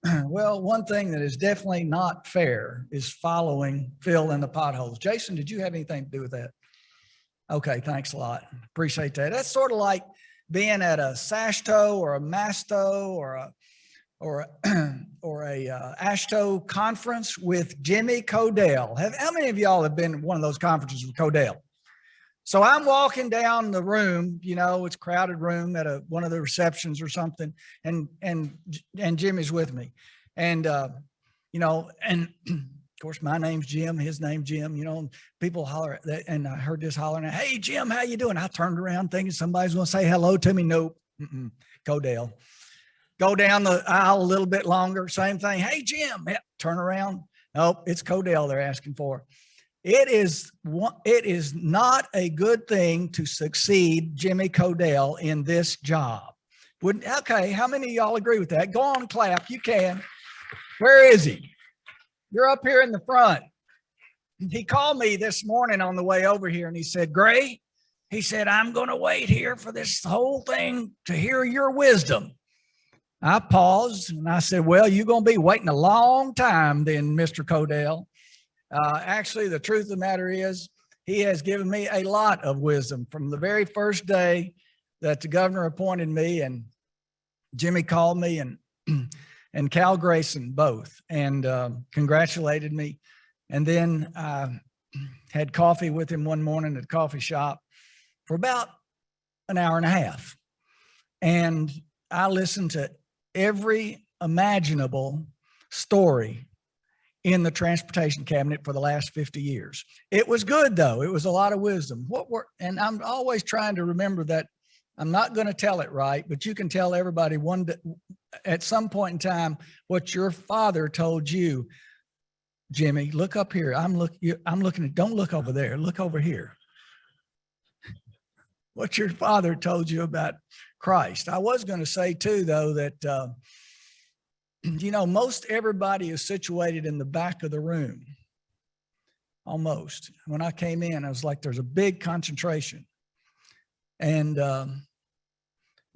Well, one thing that is definitely not fair is following Phil in the potholes. Jason, did you have anything to do with that? Okay, thanks a lot. Appreciate that. That's sort of like being at a SASHTO or a MASTO or a ASHTO conference with Jimmy Codell. How many of y'all have been at one of those conferences with Codell? So I'm walking down the room, you know, it's a crowded room at one of the receptions or something, and Jimmy's with me, and you know, and of course my name's Jim, his name's Jim, you know, and people holler that, and I heard this hollering, "Hey Jim, how you doing?" I turned around thinking somebody's going to say hello to me. Nope, Codell. Go down the aisle a little bit longer, same thing. "Hey Jim," yeah, turn around. Nope, it's Codell they're asking for. It is not a good thing to succeed Jimmy Codell in this job. Okay, how many of y'all agree with that? Go on, clap, you can. Where is he? You're up here in the front. He called me this morning on the way over here and he said, "Gray," he said, "I'm going to wait here for this whole thing to hear your wisdom." I paused and I said, "Well, you're going to be waiting a long time then, Mr. Codell." Actually, the truth of the matter is he has given me a lot of wisdom from the very first day that the governor appointed me, and Jimmy called me and Cal Grayson both, and congratulated me. And then I had coffee with him one morning at a coffee shop for about an hour and a half. And I listened to every imaginable story in the transportation cabinet for the last 50 years. It was good though. It was a lot of wisdom. And I'm always trying to remember that I'm not going to tell it right, but you can tell everybody at some point in time what your father told you. Jimmy, look up here. I'm looking at, don't look over there. Look over here. What your father told you about Christ. I was going to say too, though, that, you know, most everybody is situated in the back of the room. Almost. When I came in, I was like, there's a big concentration. And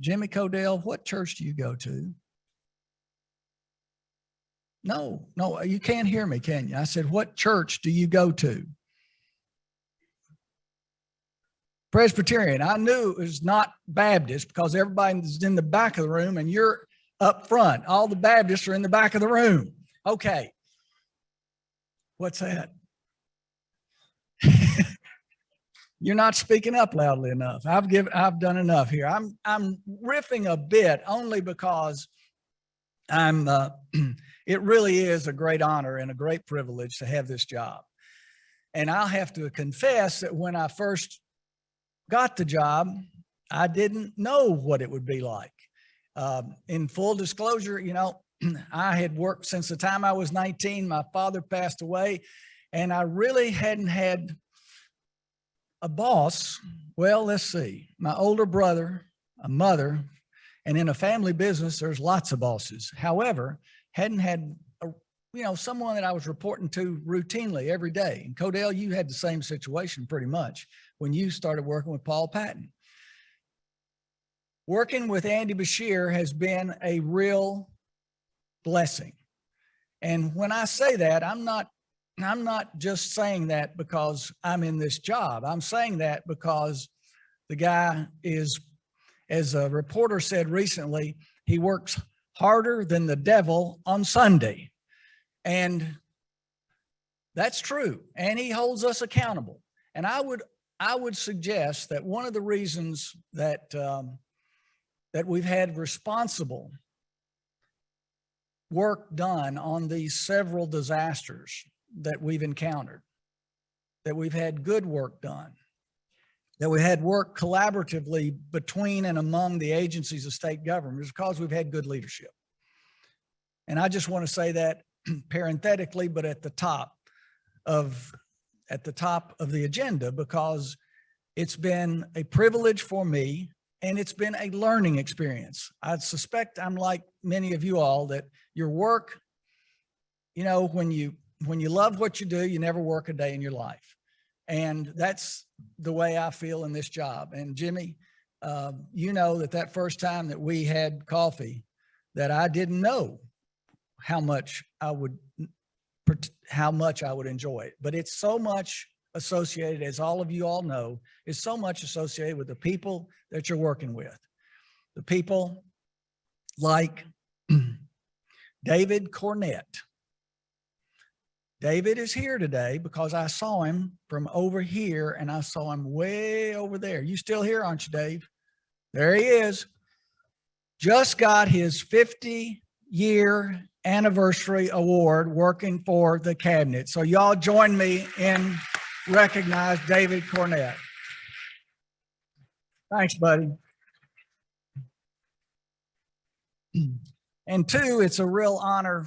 Jimmy Codell, what church do you go to? No, you can't hear me, can you? I said, what church do you go to? Presbyterian. I knew it was not Baptist because everybody's in the back of the room and you're up front. All the Baptists are in the back of the room. Okay. What's that? You're not speaking up loudly enough. I've done enough here. I'm riffing a bit only because it really is a great honor and a great privilege to have this job. And I'll have to confess that when I first got the job, I didn't know what it would be like. In full disclosure, you know, I had worked since the time I was 19. My father passed away, and I really hadn't had a boss. Well, let's see, my older brother, a mother, and in a family business, there's lots of bosses. However, hadn't had someone that I was reporting to routinely every day. And Codell, you had the same situation pretty much when you started working with Paul Patton. Working with Andy Bashir has been a real blessing. And when I say that, I'm not just saying that because I'm in this job. I'm saying that because the guy is, as a reporter said recently, he works harder than the devil on Sunday. And that's true. And he holds us accountable. And I would suggest that one of the reasons that we've had responsible work done on these several disasters that we've encountered, that we've had good work done, that we had work collaboratively between and among the agencies of state government, is because we've had good leadership. And I just want to say that parenthetically, but at the top of the agenda, because it's been a privilege for me and it's been a learning experience. I suspect I'm like many of you all, that your work, you know, when you love what you do, you never work a day in your life. And that's the way I feel in this job. And Jimmy, you know that first time that we had coffee, that I didn't know how much I would enjoy it. But it's so much associated, as all of you all know, is so much associated with the people that you're working with. The people like David Cornett. David is here today because I saw him from over here and I saw him way over there. You still here, aren't you, Dave? There he is. Just got his 50-year anniversary award working for the cabinet. So y'all join me in recognize David Cornett. Thanks, buddy. And two, it's a real honor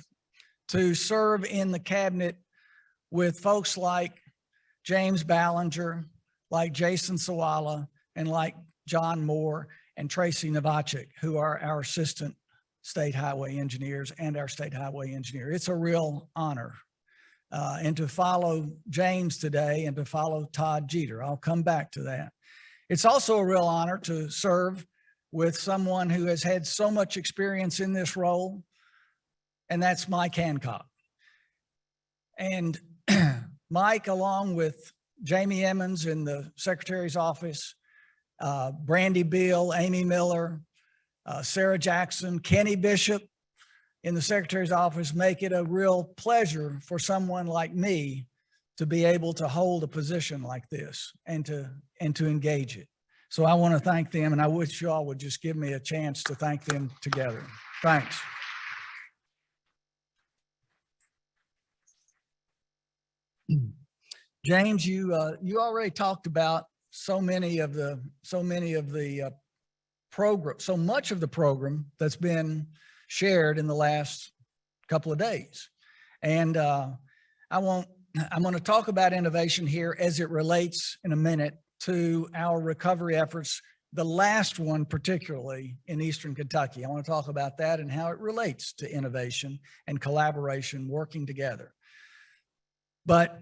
to serve in the cabinet with folks like James Ballinger, like Jason Sawala, and like John Moore and Tracy Novacek, who are our assistant state highway engineers and our state highway engineer. It's a real honor. And to follow James today and to follow Todd Jeter. I'll come back to that. It's also a real honor to serve with someone who has had so much experience in this role, and that's Mike Hancock. And Mike, along with Jamie Emmons in the Secretary's office, Brandy Beal, Amy Miller, Sarah Jackson, Kenny Bishop in the Secretary's office, make it a real pleasure for someone like me to be able to hold a position like this and to engage it. So I want to thank them, and I wish you all would just give me a chance to thank them together. Thanks. James, you already talked about so much of the program that's been shared in the last couple of days. And I'm going to talk about innovation here as it relates in a minute to our recovery efforts, the last one particularly in Eastern Kentucky. I want to talk about that and how it relates to innovation and collaboration, working together. But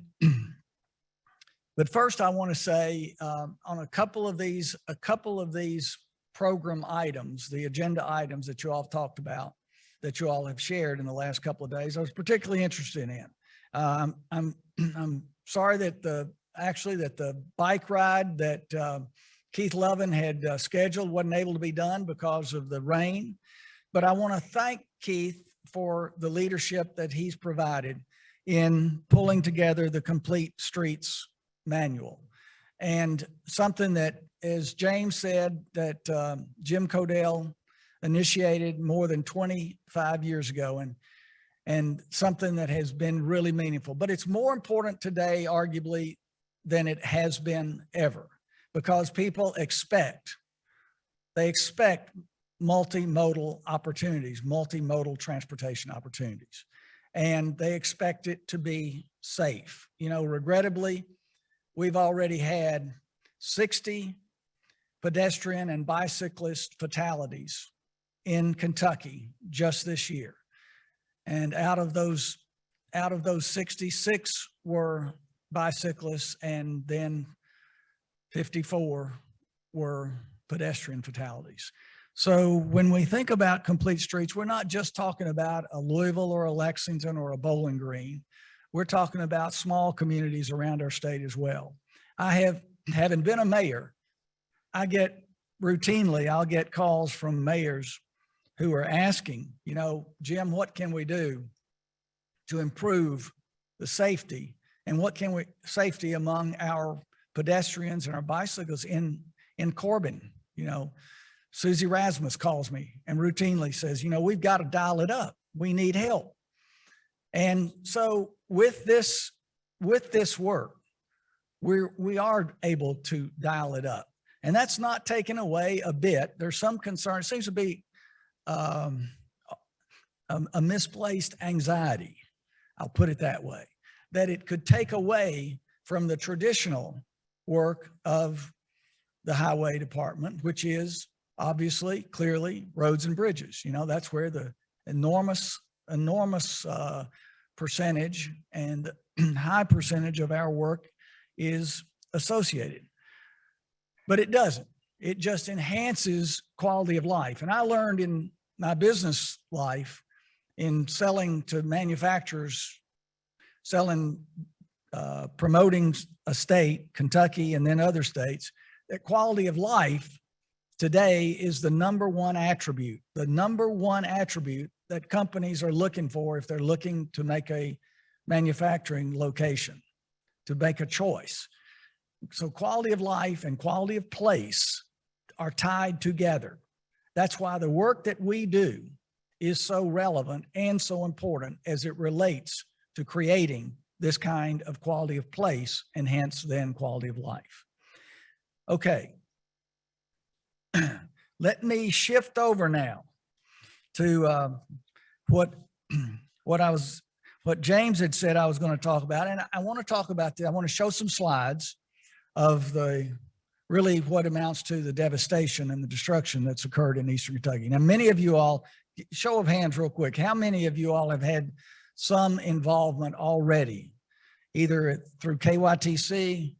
first I want to say on a couple of these program items, the agenda items that you all have talked about, that you all have shared in the last couple of days, I was particularly interested in. I'm sorry that the bike ride that Keith Lovin had scheduled wasn't able to be done because of the rain, but I want to thank Keith for the leadership that he's provided in pulling together the Complete Streets manual. And something that, as James said, that Jim Codell initiated more than 25 years ago, and something that has been really meaningful. But it's more important today, arguably, than it has been ever, because people expect multimodal opportunities, multimodal transportation opportunities, and they expect it to be safe. You know, regrettably, we've already had 60 pedestrian and bicyclist fatalities in Kentucky just this year. And out of those 66 were bicyclists, and then 54 were pedestrian fatalities. So when we think about Complete Streets, we're not just talking about a Louisville or a Lexington or a Bowling Green. We're talking about small communities around our state as well. Having been a mayor, I'll get calls from mayors who are asking, you know, Jim, what can we do to improve the safety, and safety among our pedestrians and our bicyclists in Corbin? You know, Susie Rasmus calls me and routinely says, you know, we've got to dial it up. We need help. And so with this work, we are able to dial it up. And that's not taken away a bit. There's some concern. It seems to be a misplaced anxiety, I'll put it that way, that it could take away from the traditional work of the highway department, which is obviously, clearly, roads and bridges. You know, that's where the enormous percentage and high percentage of our work is associated. But it doesn't. It just enhances quality of life. And I learned in my business life in selling to manufacturers, promoting a state, Kentucky, and then other states, that quality of life today is the number one attribute that companies are looking for if they're looking to make a manufacturing location, to make a choice. So quality of life and quality of place are tied together. That's why the work that we do is so relevant and so important as it relates to creating this kind of quality of place and hence then quality of life. Okay. Let me shift over now to what James had said I was going to talk about. And I want to talk about I want to show some slides of really what amounts to the devastation and the destruction that's occurred in Eastern Kentucky. Now, many of you all, show of hands real quick, how many of you all have had some involvement already, either through KYTC,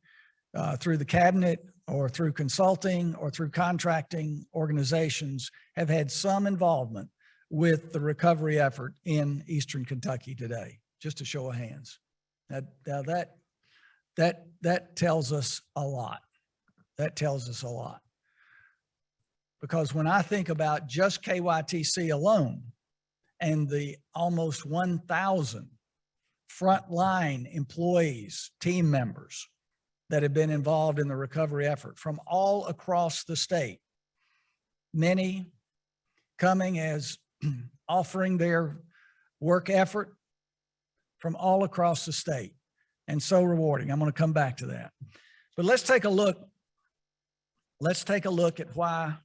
through the cabinet, or through consulting, or through contracting organizations, have had some involvement with the recovery effort in Eastern Kentucky today? Just a show of hands. Now that tells us a lot. That tells us a lot. Because when I think about just KYTC alone and the almost 1,000 frontline employees, team members that have been involved in the recovery effort from all across the state, many coming as offering their work effort from all across the state, and so rewarding. I'm going to come back to that. But let's take a look. Let's take a look at why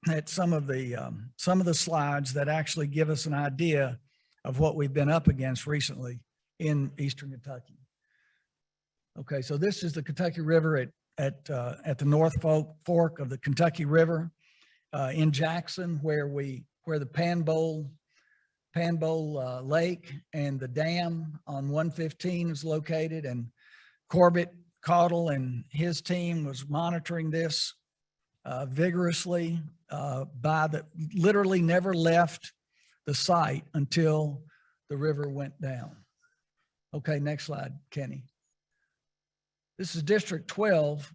at some of the slides that actually give us an idea of what we've been up against recently in Eastern Kentucky. Okay, so this is the Kentucky River at the North Fork of the Kentucky River in Jackson, where the Panbowl Lake and the dam on 115 is located, and Corbett Caudle and his team was monitoring this vigorously. Literally never left the site until the river went down. Okay, next slide, Kenny. This is District 12,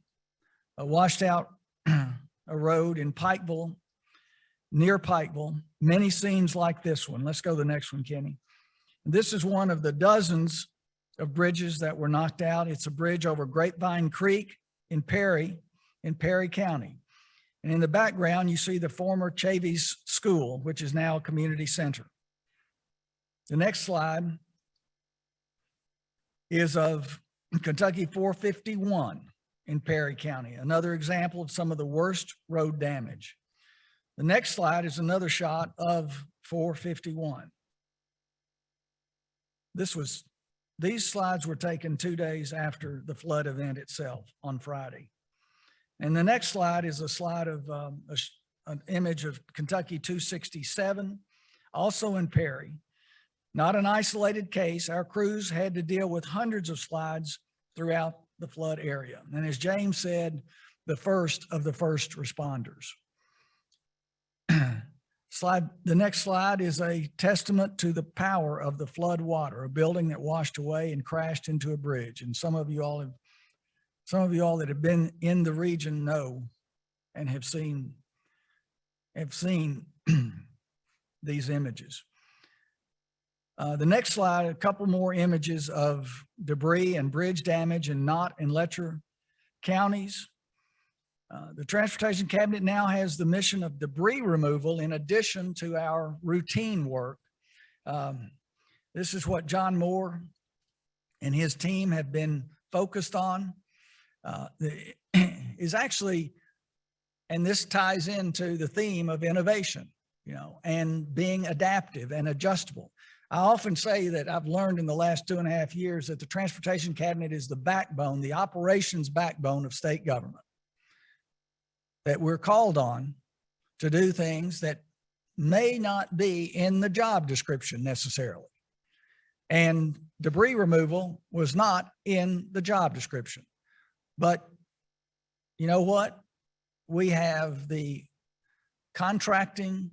washed out a road in Pikeville, near Pikeville. Many scenes like this one. Let's go to the next one, Kenny. This is one of the dozens of bridges that were knocked out. It's a bridge over Grapevine Creek in Perry County. And in the background, you see the former Chavies School, which is now a community center. The next slide is of Kentucky 451 in Perry County, another example of some of the worst road damage. The next slide is another shot of 451. These slides were taken 2 days after the flood event itself on Friday. And the next slide is a slide of an image of Kentucky 267, also in Perry. Not an isolated case. Our crews had to deal with hundreds of slides throughout the flood area. And as James said, the first of the first responders. The next slide is a testament to the power of the flood water, a building that washed away and crashed into a bridge. And some of you all that have been in the region know and have seen these images. The next slide, a couple more images of debris and bridge damage in Knott and Letcher counties. The Transportation Cabinet now has the mission of debris removal in addition to our routine work. This is what John Moore and his team have been focused on. Is actually, and this ties into the theme of innovation, and being adaptive and adjustable. I often say that I've learned in the last 2.5 years that the Transportation Cabinet is the backbone, the operations backbone of state government. That we're called on to do things that may not be in the job description necessarily. And debris removal was not in the job description. But you know what? We have the contracting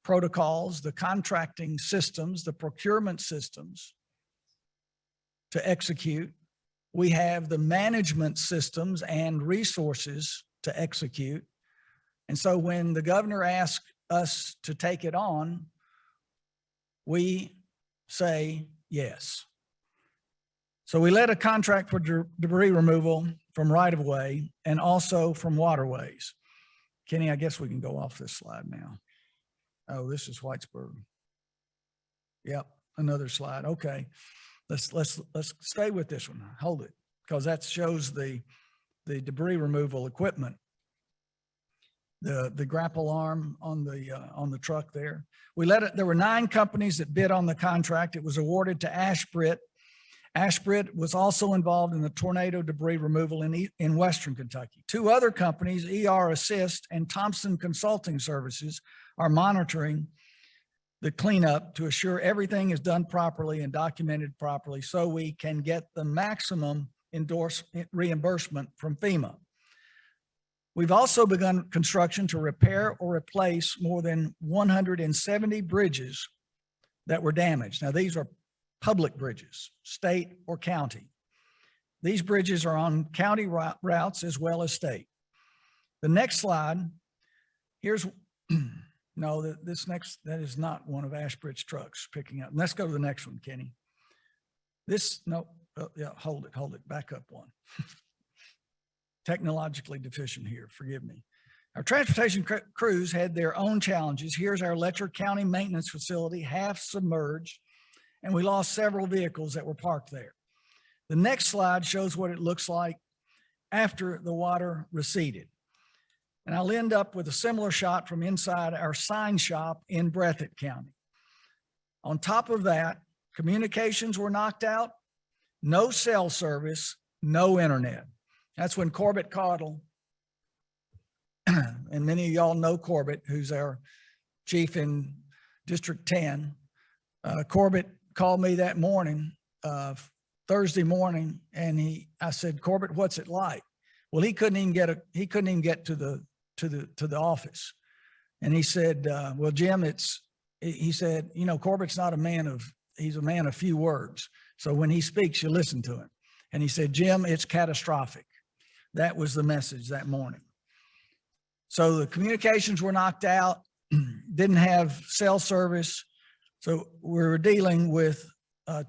protocols, the contracting systems, the procurement systems to execute. We have the management systems and resources to execute. And so when the governor asked us to take it on, we say yes. So we led a contract for debris removal from right-of-way and also from waterways. Kenny, I guess we can go off this slide now. Oh, this is Whitesburg. Yep, another slide. Okay, let's stay with this one. Hold it, because that shows the debris removal equipment. The grapple arm on the truck there. There were 9 companies that bid on the contract. It was awarded to Ashbrit. Ashbrit was also involved in the tornado debris removal in Western Kentucky. 2 other companies, ER Assist and Thompson Consulting Services, are monitoring the cleanup to assure everything is done properly and documented properly so we can get the maximum reimbursement from FEMA. We've also begun construction to repair or replace more than 170 bridges that were damaged. Now, these are public bridges, state or county. These bridges are on county routes as well as state. The next slide, here's, no, that is not one of Ashbridge's trucks picking up. Let's go to the next one, Kenny. Yeah, hold it, back up one. Technologically deficient here, forgive me. Our transportation crews had their own challenges. Here's our Letcher County maintenance facility, half submerged, and we lost several vehicles that were parked there. The next slide shows what it looks like after the water receded. And I'll end up with a similar shot from inside our sign shop in Breathitt County. On top of that, communications were knocked out, no cell service, no internet. That's when Corbett Caudle, and many of y'all know Corbett, who's our chief in District 10. Corbett called me that morning, Thursday morning, and I said, Corbett, what's it like? Well, he couldn't even get to the office. And he said, well, Jim, he said, you know, Corbett's not he's a man of few words. So when he speaks, you listen to him. And he said, Jim, it's catastrophic. That was the message that morning. So the communications were knocked out, didn't have cell service. So we were dealing with a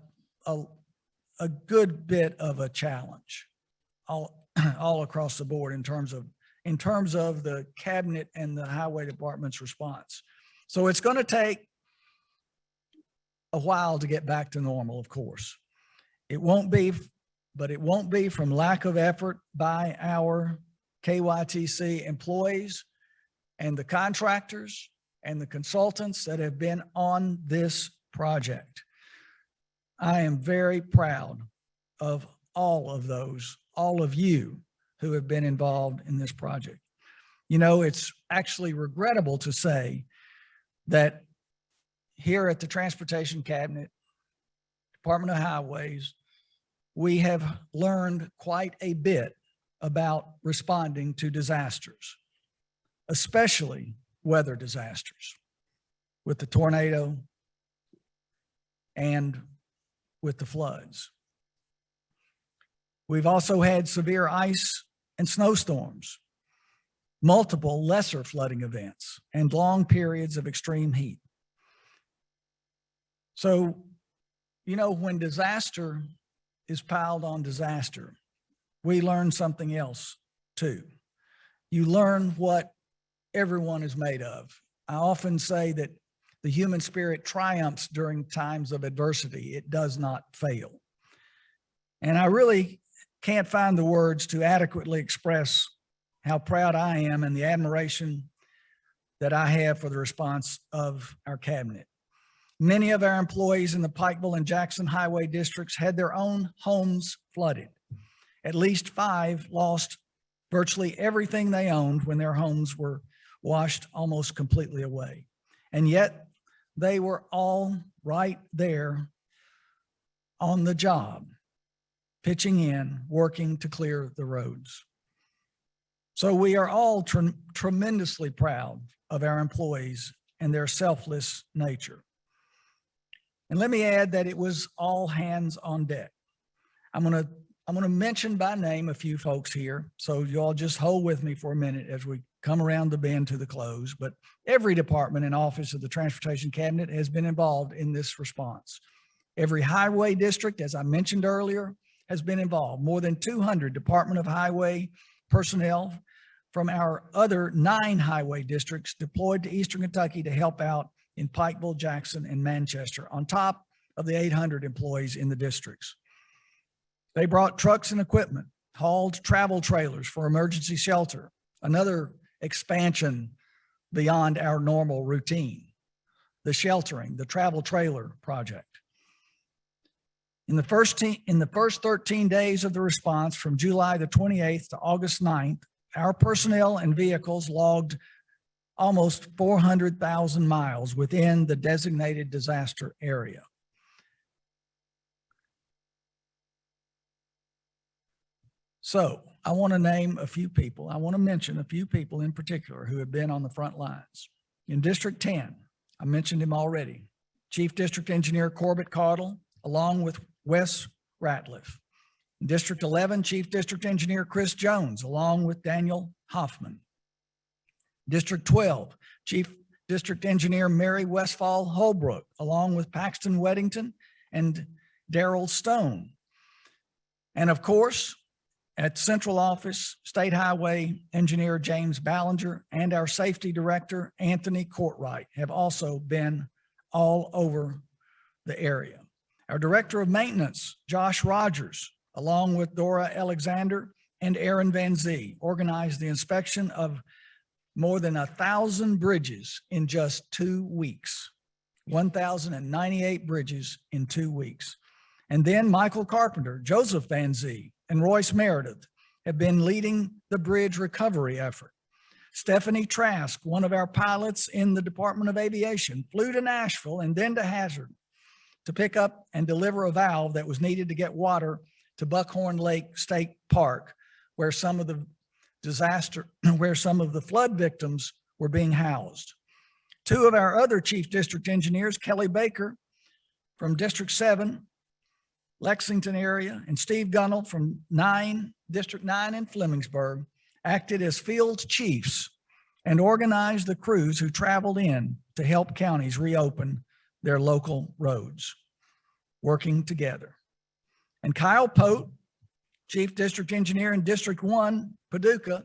good bit of a challenge all across the board in terms of the cabinet and the highway department's response. So it's going to take a while to get back to normal, of course. It won't be from lack of effort by our KYTC employees and the contractors and the consultants that have been on this project. I am very proud of all of you who have been involved in this project. You know, it's actually regrettable to say that here at the Transportation Cabinet, Department of Highways, we have learned quite a bit about responding to disasters, especially weather disasters, with the tornado and with the floods. We've also had severe ice and snowstorms, multiple lesser flooding events, and long periods of extreme heat. So, you know, when disaster is piled on disaster, we learn something else too. You learn what everyone is made of. I often say that the human spirit triumphs during times of adversity. It does not fail. And I really can't find the words to adequately express how proud I am and the admiration that I have for the response of our cabinet. Many of our employees in the Pikeville and Jackson highway districts had their own homes flooded. At least 5 lost virtually everything they owned when their homes were washed almost completely away. And yet they were all right there on the job, pitching in, working to clear the roads. So we are all tremendously proud of our employees and their selfless nature. And let me add that it was all hands on deck. I'm gonna mention by name a few folks here, so y'all just hold with me for a minute as we come around the bend to the close. But every department and office of the Transportation Cabinet has been involved in this response. Every highway district, as I mentioned earlier, has been involved. More than 200 Department of Highway personnel from our other 9 highway districts deployed to Eastern Kentucky to help out in Pikeville, Jackson, and Manchester, on top of the 800 employees in the districts. They brought trucks and equipment, hauled travel trailers for emergency shelter, another expansion beyond our normal routine, the sheltering, the travel trailer project. In the first 13 days of the response, from July the 28th to August 9th, our personnel and vehicles logged almost 400,000 miles within the designated disaster area. So I want to name a few people. I want to mention a few people in particular who have been on the front lines. In District 10, I mentioned him already, Chief District Engineer Corbett Caudle, along with Wes Ratliff. In District 11, Chief District Engineer Chris Jones, along with Daniel Hoffman. District 12, Chief District Engineer Mary Westfall Holbrook, along with Paxton Weddington and Daryl Stone. And of course, at Central Office, State Highway Engineer James Ballinger and our Safety Director, Anthony Courtwright, have also been all over the area. Our Director of Maintenance, Josh Rogers, along with Dora Alexander and Aaron Van Zee, organized the inspection of more than 1,000 bridges in just 2 weeks, 1,098 bridges in 2 weeks. And then Michael Carpenter, Joseph Van Zee, and Royce Meredith have been leading the bridge recovery effort. Stephanie Trask, one of our pilots in the Department of Aviation, flew to Nashville and then to Hazard to pick up and deliver a valve that was needed to get water to Buckhorn Lake State Park, where some of the flood victims were being housed. 2 of our other Chief District Engineers, Kelly Baker from District 7, Lexington area, and Steve Gunnell from District 9 in Flemingsburg, acted as field chiefs and organized the crews who traveled in to help counties reopen their local roads, working together. And Kyle Pote, Chief District Engineer in District 1, Paducah.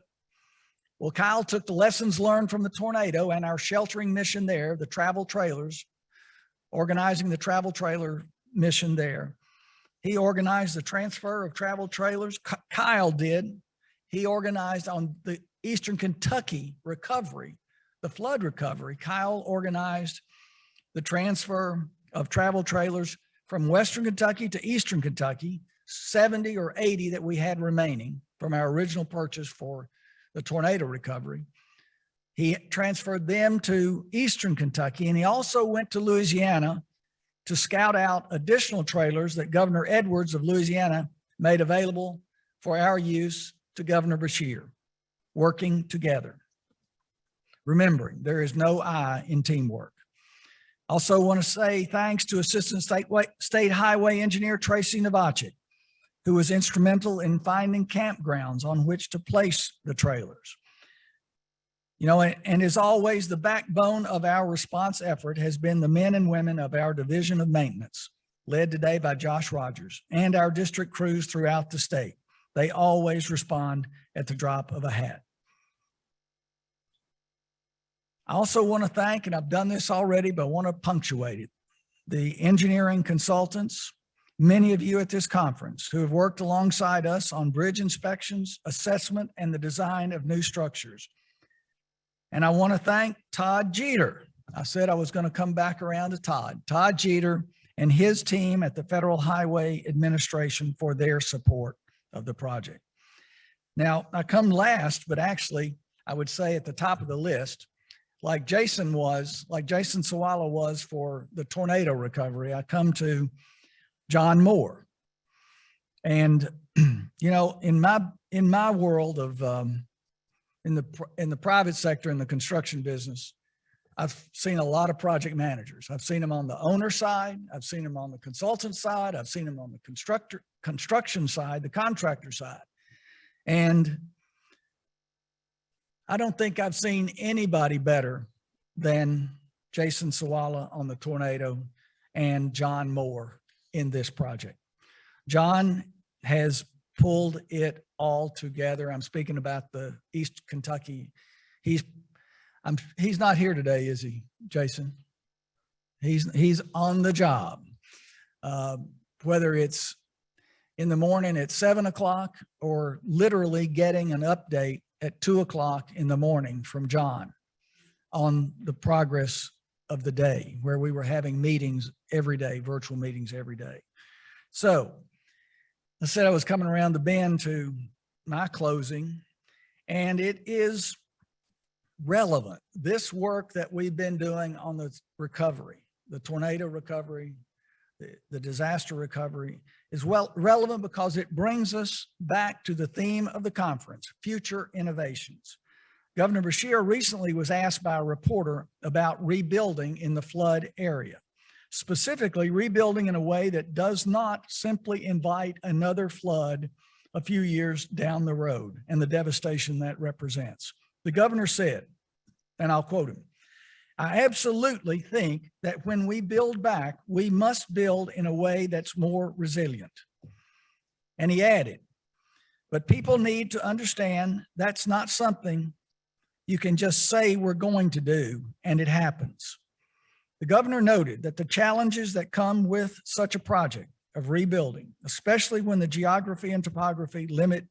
Well, Kyle took the lessons learned from the tornado and our sheltering mission there, the travel trailers, organizing the travel trailer mission there. He organized the transfer of travel trailers. Kyle did. He organized on the Eastern Kentucky recovery, the flood recovery. Kyle organized the transfer of travel trailers from Western Kentucky to Eastern Kentucky, 70 or 80 that we had remaining from our original purchase for the tornado recovery. He transferred them to Eastern Kentucky, and he also went to Louisiana to scout out additional trailers that Governor Edwards of Louisiana made available for our use to Governor Beshear, working together. Remembering, there is no I in teamwork. Also want to say thanks to Assistant State Highway Engineer Tracy Novacek, who was instrumental in finding campgrounds on which to place the trailers. You know, and as always, the backbone of our response effort has been the men and women of our Division of Maintenance, led today by Josh Rogers, and our district crews throughout the state. They always respond at the drop of a hat. I also want to thank, and I've done this already, but I want to punctuate it, the engineering consultants, many of you at this conference who have worked alongside us on bridge inspections, assessment, and the design of new structures. And I want to thank Todd Jeter. I said I was going to come back around to Todd Jeter and his team at the Federal Highway Administration for their support of the project. Now, I come last, but actually I would say at the top of the list, like Jason Sawala was for the tornado recovery, I come to John Moore. And, you know, in my world of, in the private sector, in the construction business, I've seen a lot of project managers. I've seen them on the owner side. I've seen them on the consultant side. I've seen them on the construction side, the contractor side. And I don't think I've seen anybody better than Jason Sawala on the tornado and John Moore in this project. John has pulled it all together. I'm speaking about the East Kentucky. He's not here today, is he, Jason? He's on the job. Whether it's in the morning at 7 o'clock or literally getting an update at 2 o'clock in the morning from John on the progress of the day, where we were having meetings every day, virtual meetings every day. So I said I was coming around the bend to my closing, and it is relevant. This work that we've been doing on the recovery, the tornado recovery, the disaster recovery, is relevant because it brings us back to the theme of the conference, future innovations. Governor Beshear recently was asked by a reporter about rebuilding in the flood area, specifically rebuilding in a way that does not simply invite another flood a few years down the road and the devastation that represents. The governor said, and I'll quote him, "I absolutely think that when we build back, we must build in a way that's more resilient." And he added, "But people need to understand that's not something you can just say we're going to do and it happens." The governor noted that the challenges that come with such a project of rebuilding, especially when the geography and topography limit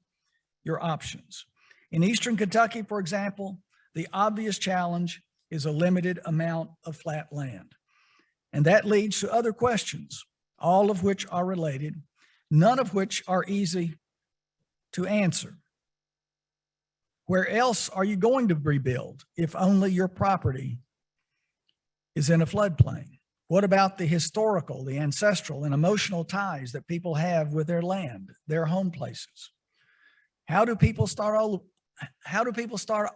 your options. In Eastern Kentucky, for example, the obvious challenge is a limited amount of flat land. And that leads to other questions, all of which are related, none of which are easy to answer. Where else are you going to rebuild if only your property is in a floodplain? What about the historical, the ancestral and emotional ties that people have with their land, their home places? How do people start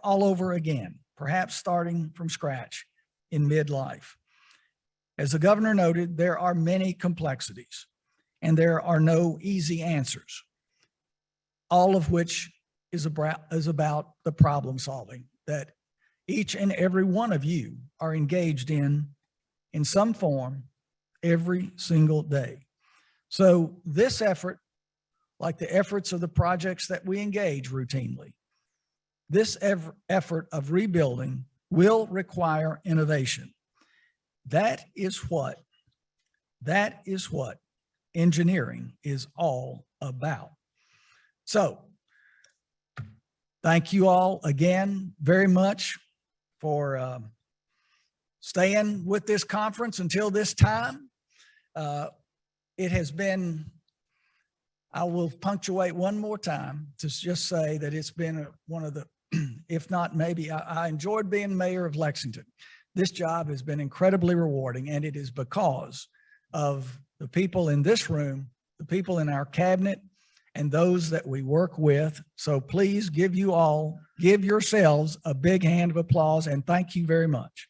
all over again, perhaps starting from scratch in midlife? As the governor noted, there are many complexities and there are no easy answers, all of which is about the problem solving that each and every one of you are engaged in some form every single day. So this effort, like the efforts of the projects that we engage routinely, this effort of rebuilding will require innovation. That is what engineering is all about. So thank you all again very much for staying with this conference until this time. It has been, I will punctuate one more time to just say that it's been one of the, if not maybe, I enjoyed being mayor of Lexington. This job has been incredibly rewarding, and it is because of the people in this room, the people in our cabinet, and those that we work with. So please give yourselves a big hand of applause, and thank you very much.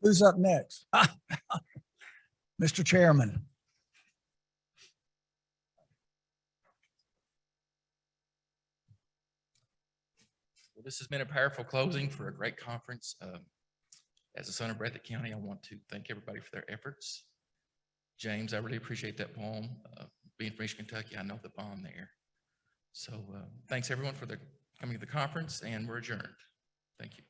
Who's up next? Mr. Chairman. Well, this has been a powerful closing for a great conference. As a son of Breathitt County, I want to thank everybody for their efforts. James, I really appreciate that poem. Being from East Kentucky, I know the bond there. So thanks everyone for coming to the conference, and we're adjourned. Thank you.